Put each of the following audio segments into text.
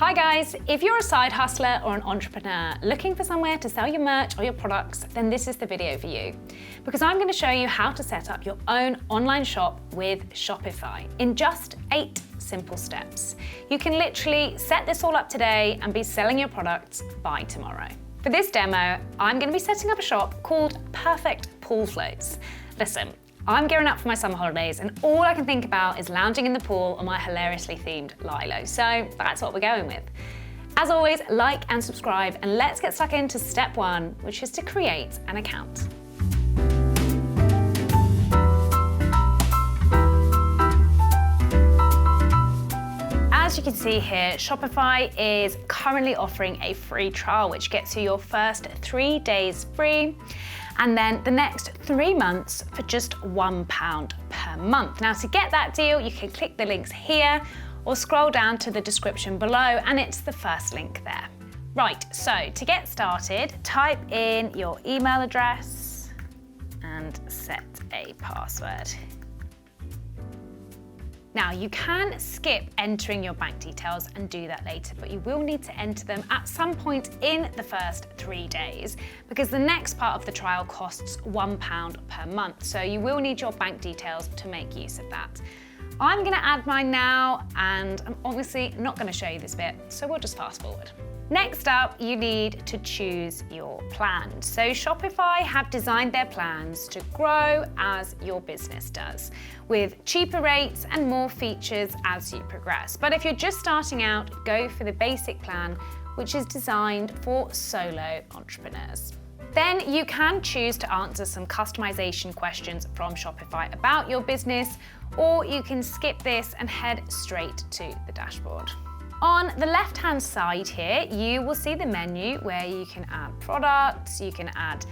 Hi guys, if you're a side hustler or an entrepreneur looking for somewhere to sell your merch or your products, then this is the video for you. Because I'm going to show you how to set up your own online shop with Shopify in just 8 simple steps. You can literally set this all up today and be selling your products by tomorrow. For this demo, I'm going to be setting up a shop called Perfect Pool Floats. Listen, I'm gearing up for my summer holidays and all I can think about is lounging in the pool on my hilariously themed Lilo. So that's what we're going with. As always, like and subscribe and let's get stuck into step 1, which is to create an account. As you can see here, Shopify is currently offering a free trial, which gets you your first 3 days free, and then the next 3 months for just £1 per month. Now, to get that deal, you can click the links here or scroll down to the description below, and it's the first link there. Right, so to get started, type in your email address and set a password. Now, you can skip entering your bank details and do that later, but you will need to enter them at some point in the first 3 days because the next part of the trial costs £1 per month. So you will need your bank details to make use of that. I'm gonna add mine now, and I'm obviously not gonna show you this bit, so we'll just fast forward. Next up, you need to choose your plan. So Shopify have designed their plans to grow as your business does, with cheaper rates and more features as you progress. But if you're just starting out, go for the basic plan, which is designed for solo entrepreneurs. Then you can choose to answer some customization questions from Shopify about your business, or you can skip this and head straight to the dashboard. On the left-hand side here, you will see the menu where you can add products, you can add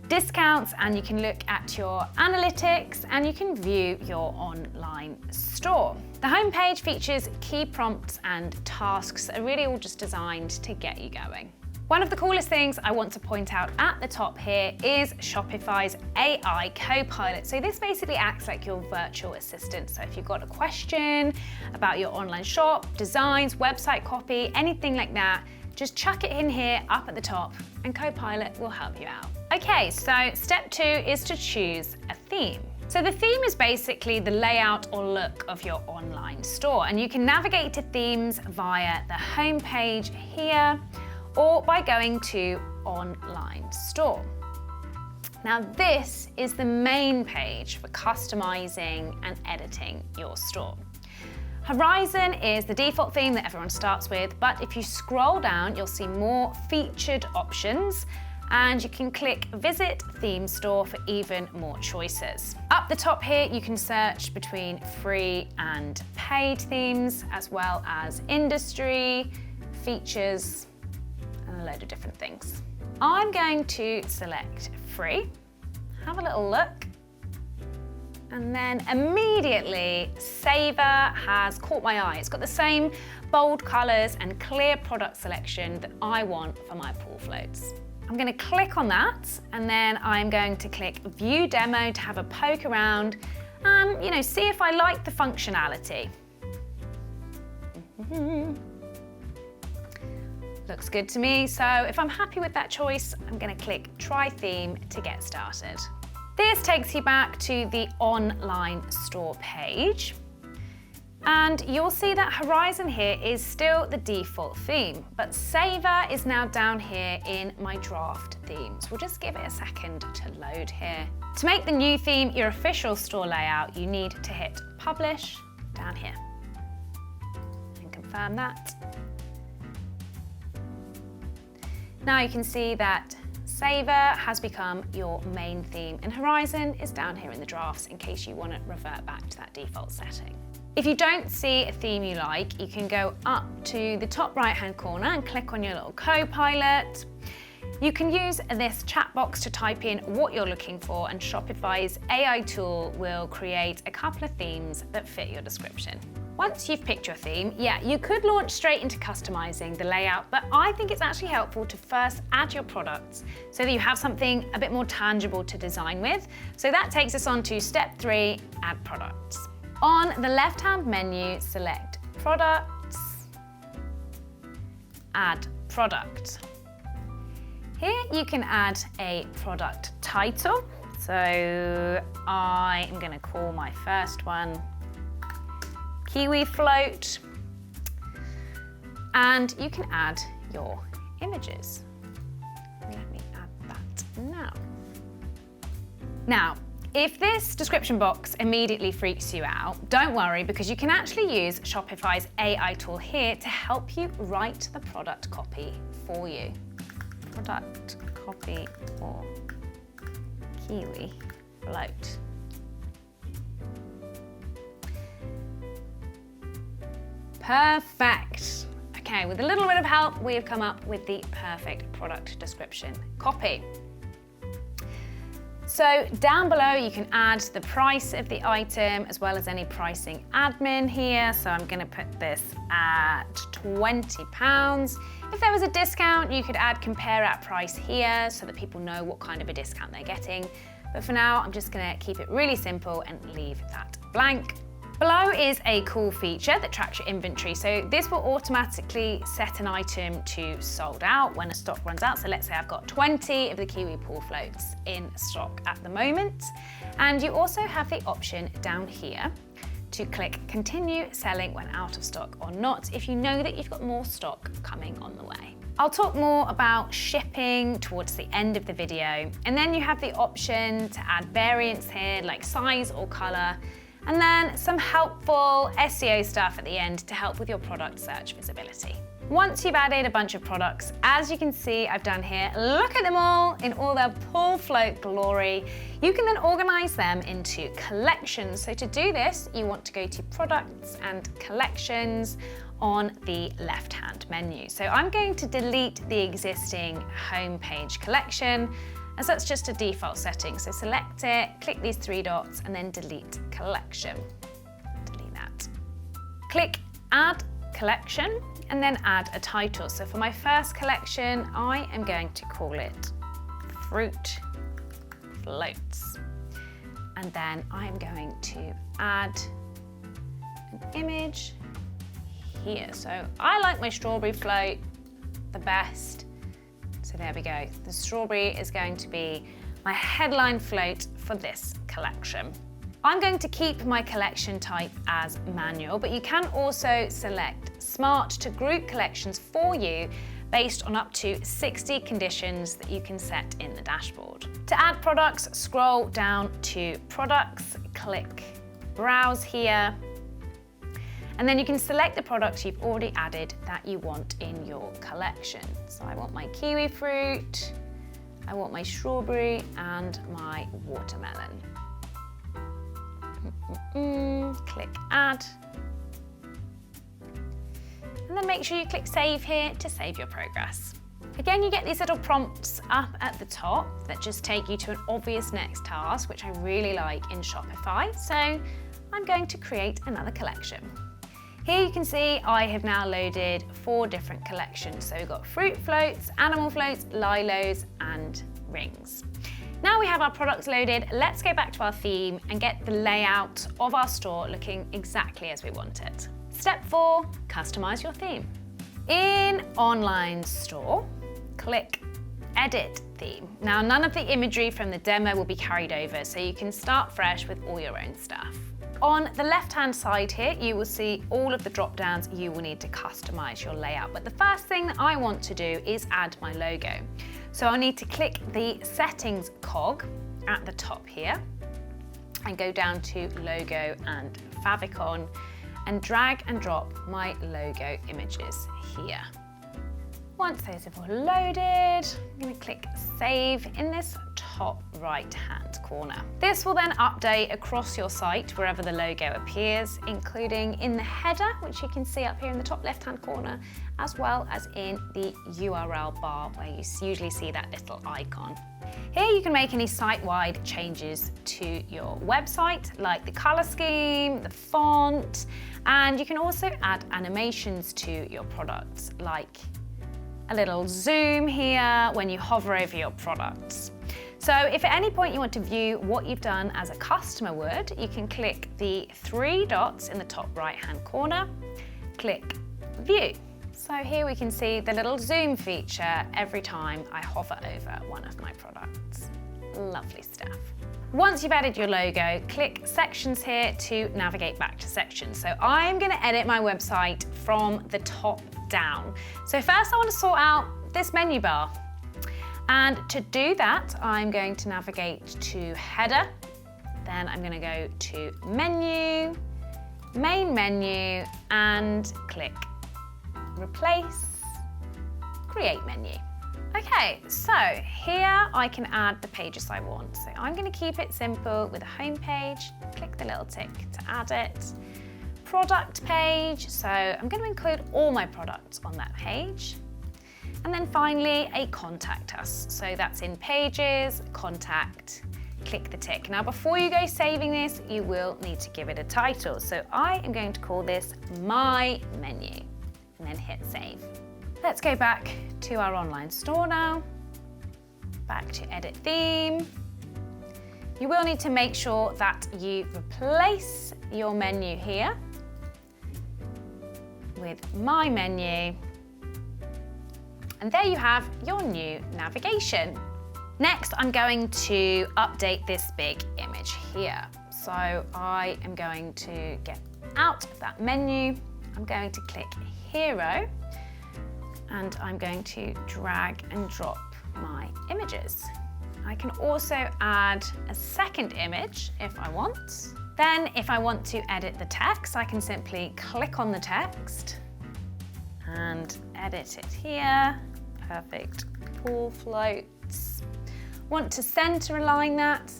discounts, and you can look at your analytics, and you can view your online store. The homepage features key prompts and tasks that are really all just designed to get you going. One of the coolest things I want to point out at the top here is Shopify's AI Copilot. So this basically acts like your virtual assistant. So if you've got a question about your online shop, designs, website copy, anything like that, just chuck it in here up at the top and Copilot will help you out. Okay, so step 2 is to choose a theme. So the theme is basically the layout or look of your online store, and you can navigate to themes via the homepage here, or by going to Online Store. Now this is the main page for customizing and editing your store. Horizon is the default theme that everyone starts with, but if you scroll down, you'll see more featured options, and you can click Visit Theme Store for even more choices. Up the top here, you can search between free and paid themes, as well as industry, features, and a load of different things. I'm going to select free, have a little look, and then immediately Saver has caught my eye. It's got the same bold colors and clear product selection that I want for my pool floats. I'm going to click on that, and then I'm going to click View Demo to have a poke around and see if I like the functionality. Looks good to me, so if I'm happy with that choice, I'm going to click Try Theme to get started. This takes you back to the online store page, and you'll see that Horizon here is still the default theme, but Saver is now down here in my draft themes. We'll just give it a second to load here. To make the new theme your official store layout, you need to hit Publish down here and confirm that. Now you can see that Saver has become your main theme, and Horizon is down here in the drafts in case you want to revert back to that default setting. If you don't see a theme you like, you can go up to the top right-hand corner and click on your little Copilot. You can use this chat box to type in what you're looking for, and Shopify's AI tool will create a couple of themes that fit your description. Once you've picked your theme, you could launch straight into customizing the layout, but I think it's actually helpful to first add your products so that you have something a bit more tangible to design with. So that takes us on to step 3, add products. On the left-hand menu, select Products, add product. Here you can add a product title. So I am going to call my first one Kiwi Float. And you can add your images. Let me add that now. Now, if this description box immediately freaks you out, don't worry, because you can actually use Shopify's AI tool here to help you write the product copy for you. Product copy for Kiwi Float. Perfect. Okay, with a little bit of help, we have come up with the perfect product description copy. So down below, you can add the price of the item as well as any pricing admin here. So I'm going to put this at £20. If there was a discount, you could add compare at price here so that people know what kind of a discount they're getting. But for now, I'm just going to keep it really simple and leave that blank. Below is a cool feature that tracks your inventory. So this will automatically set an item to sold out when a stock runs out. So let's say I've got 20 of the Kiwi pool floats in stock at the moment. And you also have the option down here to click continue selling when out of stock or not if you know that you've got more stock coming on the way. I'll talk more about shipping towards the end of the video. And then you have the option to add variants here like size or color. And then some helpful SEO stuff at the end to help with your product search visibility. Once you've added a bunch of products, as you can see I've done here, look at them all in all their pool float glory. You can then organize them into collections. So to do this, you want to go to products and collections on the left-hand menu. So I'm going to delete the existing homepage collection, as that's just a default setting. So select it, click these three dots, and then delete collection. Delete that. Click add collection, and then add a title. So for my first collection, I am going to call it Fruit Floats. And then I am going to add an image here. So I like my strawberry float the best. So there we go. The strawberry is going to be my headline float for this collection. I'm going to keep my collection type as manual, but you can also select Smart to group collections for you based on up to 60 conditions that you can set in the dashboard. To add products, scroll down to Products, click Browse here, and then you can select the products you've already added that you want in your collection. So I want my kiwi fruit, I want my strawberry, and my watermelon. Click Add. And then make sure you click Save here to save your progress. Again, you get these little prompts up at the top that just take you to an obvious next task, which I really like in Shopify. So I'm going to create another collection. Here you can see I have now loaded 4 different collections. So we've got fruit floats, animal floats, lilos, and rings. Now we have our products loaded, let's go back to our theme and get the layout of our store looking exactly as we want it. Step 4, customize your theme. In Online Store, click Edit Theme. Now none of the imagery from the demo will be carried over, so you can start fresh with all your own stuff. On the left-hand side here, you will see all of the drop-downs you will need to customize your layout. But the first thing that I want to do is add my logo. So I'll need to click the Settings cog at the top here and go down to Logo and Favicon and drag and drop my logo images here. Once those have all loaded, I'm going to click Save in this top right-hand corner. This will then update across your site wherever the logo appears, including in the header, which you can see up here in the top left-hand corner, as well as in the URL bar where you usually see that little icon. Here you can make any site-wide changes to your website, like the color scheme, the font, and you can also add animations to your products, like a little zoom here when you hover over your products. So if at any point you want to view what you've done as a customer would, you can click the 3 dots in the top right-hand corner, click View. So here we can see the little zoom feature every time I hover over one of my products. Lovely stuff. Once you've added your logo, click Sections here to navigate back to Sections. So I'm going to edit my website from the top down. So first I want to sort out this menu bar. And to do that, I'm going to navigate to Header. Then I'm going to go to Menu, Main Menu, and click Replace, Create Menu. Okay, so here I can add the pages I want. So I'm going to keep it simple with a home page, click the little tick to add it. Product page, so I'm going to include all my products on that page. And then finally, a contact us. So that's in Pages, Contact, click the tick. Now before you go saving this, you will need to give it a title. So I am going to call this My Menu, and then hit Save. Let's go back to our online store now. Back to Edit Theme. You will need to make sure that you replace your menu here with My Menu. And there you have your new navigation. Next, I'm going to update this big image here. So I am going to get out of that menu. I'm going to click Hero, and I'm going to drag and drop my images. I can also add a second image if I want. Then if I want to edit the text, I can simply click on the text and edit it here. Perfect. Pool floats. Want to center align that.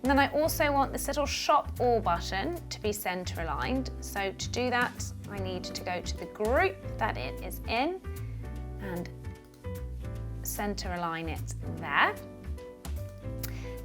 And then I also want this little Shop All button to be center aligned. So to do that, I need to go to the group that it is in and center align it there.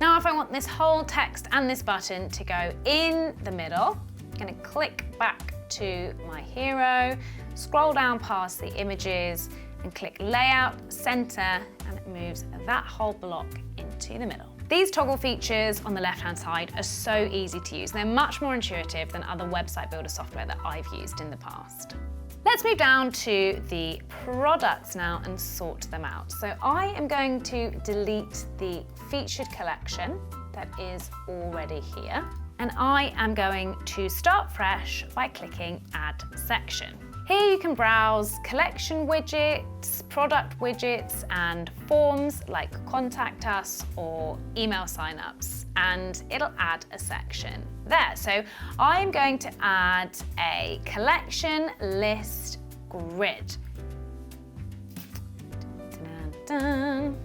Now if I want this whole text and this button to go in the middle, I'm going to click back to my hero, scroll down past the images and click Layout, Center, and it moves that whole block into the middle. These toggle features on the left-hand side are so easy to use. They're much more intuitive than other website builder software that I've used in the past. Let's move down to the products now and sort them out. So I am going to delete the featured collection that is already here. And I am going to start fresh by clicking Add Section. Here you can browse collection widgets, product widgets, and forms like Contact Us or email signups, and it'll add a section there. So I'm going to add a collection list grid. Dun-dun-dun.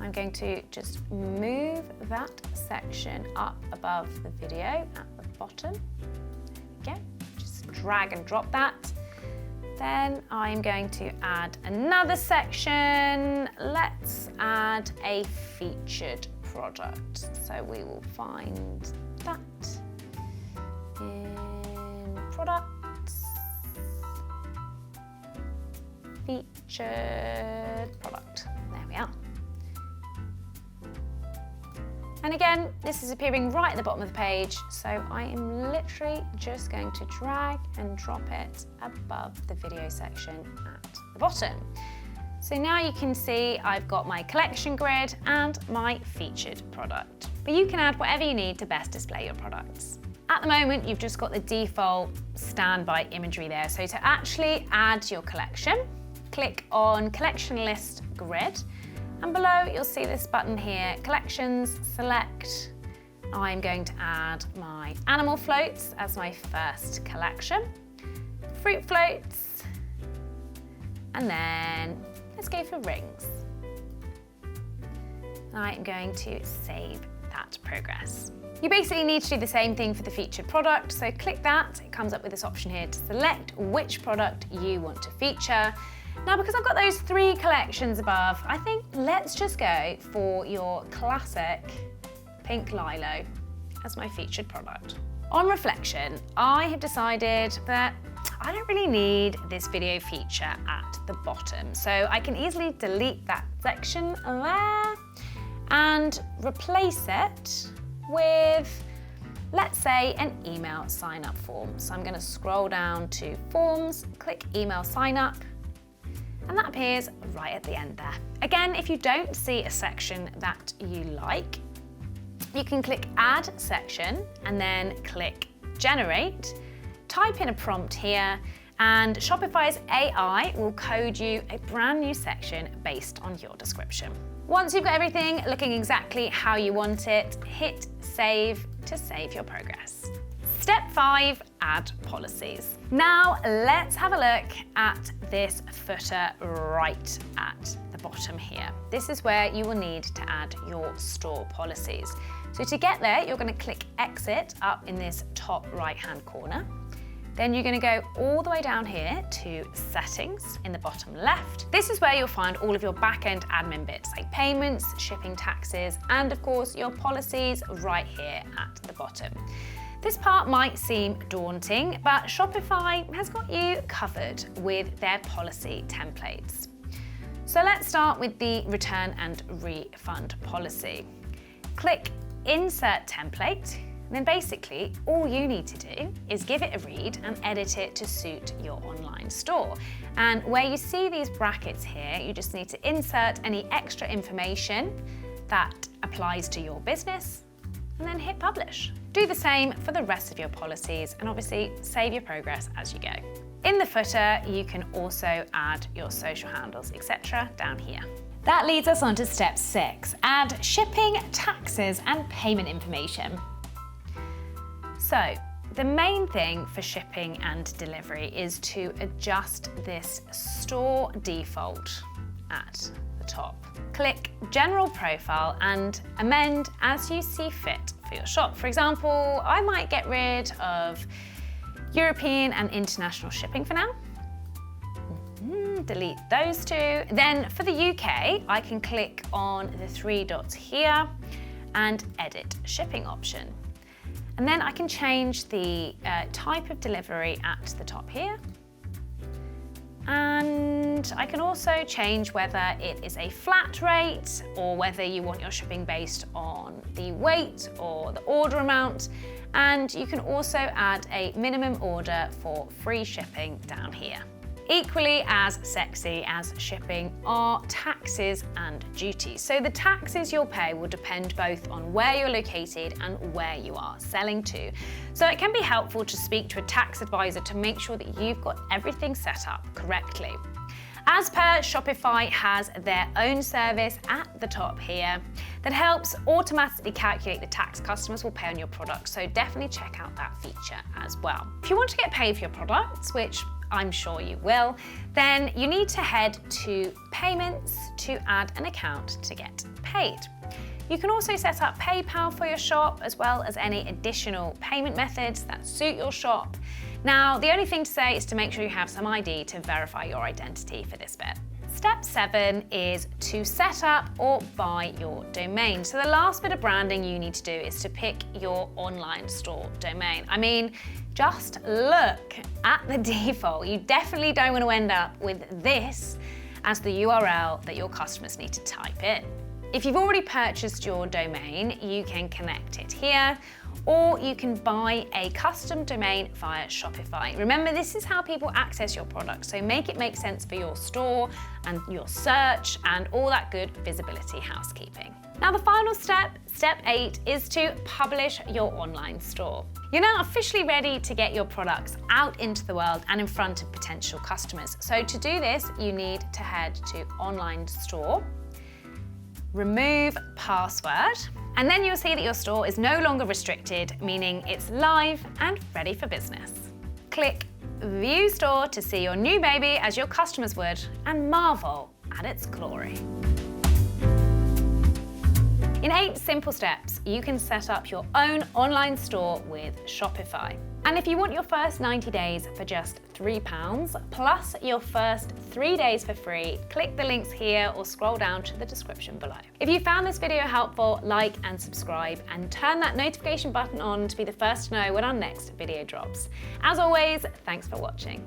I'm going to just move that section up above the video at the bottom. There we go. Just drag and drop that. Then I'm going to add another section. Let's add a featured product. So we will find that in products, featured product. There we are. And again, this is appearing right at the bottom of the page, so I am literally just going to drag and drop it above the video section at the bottom. So now you can see I've got my collection grid and my featured product. But you can add whatever you need to best display your products. At the moment, you've just got the default standby imagery there. So to actually add your collection, click on Collection List Grid. And below you'll see this button here, Collections, select. I'm going to add my animal floats as my first collection, fruit floats, and then let's go for rings. I'm going to save that progress. You basically need to do the same thing for the featured product, so click that. It comes up with this option here to select which product you want to feature. Now, because I've got those 3 collections above, I think let's just go for your classic pink lilo as my featured product. On reflection, I have decided that I don't really need this video feature at the bottom, so I can easily delete that section there and replace it with let's say an email sign up form. So I'm going to scroll down to forms, click email sign up, and that appears right at the end there. Again, if you don't see a section that you like, you can click add section and then click generate, type in a prompt here, and Shopify's AI will code you a brand new section based on your description. Once you've got everything looking exactly how you want it, hit save to save your progress. Step 5, add policies. Now let's have a look at this footer right at the bottom here. This is where you will need to add your store policies. So to get there, you're going to click exit up in this top right-hand corner. Then you're going to go all the way down here to settings in the bottom left. This is where you'll find all of your back-end admin bits like payments, shipping taxes, and of course your policies right here at the bottom. This part might seem daunting, but Shopify has got you covered with their policy templates. So let's start with the return and refund policy. Click Insert Template. And then basically, all you need to do is give it a read and edit it to suit your online store. And where you see these brackets here, you just need to insert any extra information that applies to your business and then hit publish. Do the same for the rest of your policies and obviously save your progress as you go. In the footer, you can also add your social handles, etc. down here. That leads us on to step 6, add shipping, taxes, and payment information. So, the main thing for shipping and delivery is to adjust this store default at the top. Click General Profile and amend as you see fit for your shop. For example, I might get rid of European and international shipping for now. Delete those two. Then for the UK, I can click on the 3 dots here and edit shipping option. And then I can change the type of delivery at the top here. And I can also change whether it is a flat rate or whether you want your shipping based on the weight or the order amount. And you can also add a minimum order for free shipping down here. Equally as sexy as shipping are taxes and duties. So the taxes you'll pay will depend both on where you're located and where you are selling to. So it can be helpful to speak to a tax advisor to make sure that you've got everything set up correctly. As per, Shopify has their own service at the top here that helps automatically calculate the tax customers will pay on your product, so definitely check out that feature as well. If you want to get paid for your products, which I'm sure you will, then you need to head to Payments to add an account to get paid. You can also set up PayPal for your shop, as well as any additional payment methods that suit your shop. Now, the only thing to say is to make sure you have some ID to verify your identity for this bit. Step 7 is to set up or buy your domain. So the last bit of branding you need to do is to pick your online store domain. I mean, just look at the default. You definitely don't want to end up with this as the URL that your customers need to type in. If you've already purchased your domain, you can connect it here, or you can buy a custom domain via Shopify. Remember, this is how people access your product, so make it make sense for your store and your search and all that good visibility housekeeping. Now the final step, step 8, is to publish your online store. You're now officially ready to get your products out into the world and in front of potential customers. So to do this, you need to head to Online Store, remove password, and then you'll see that your store is no longer restricted, meaning it's live and ready for business. Click View Store to see your new baby as your customers would and marvel at its glory. In 8 simple steps, you can set up your own online store with Shopify. And if you want your first 90 days for just £3, plus your first 3 days for free, click the links here or scroll down to the description below. If you found this video helpful, like and subscribe and turn that notification button on to be the first to know when our next video drops. As always, thanks for watching.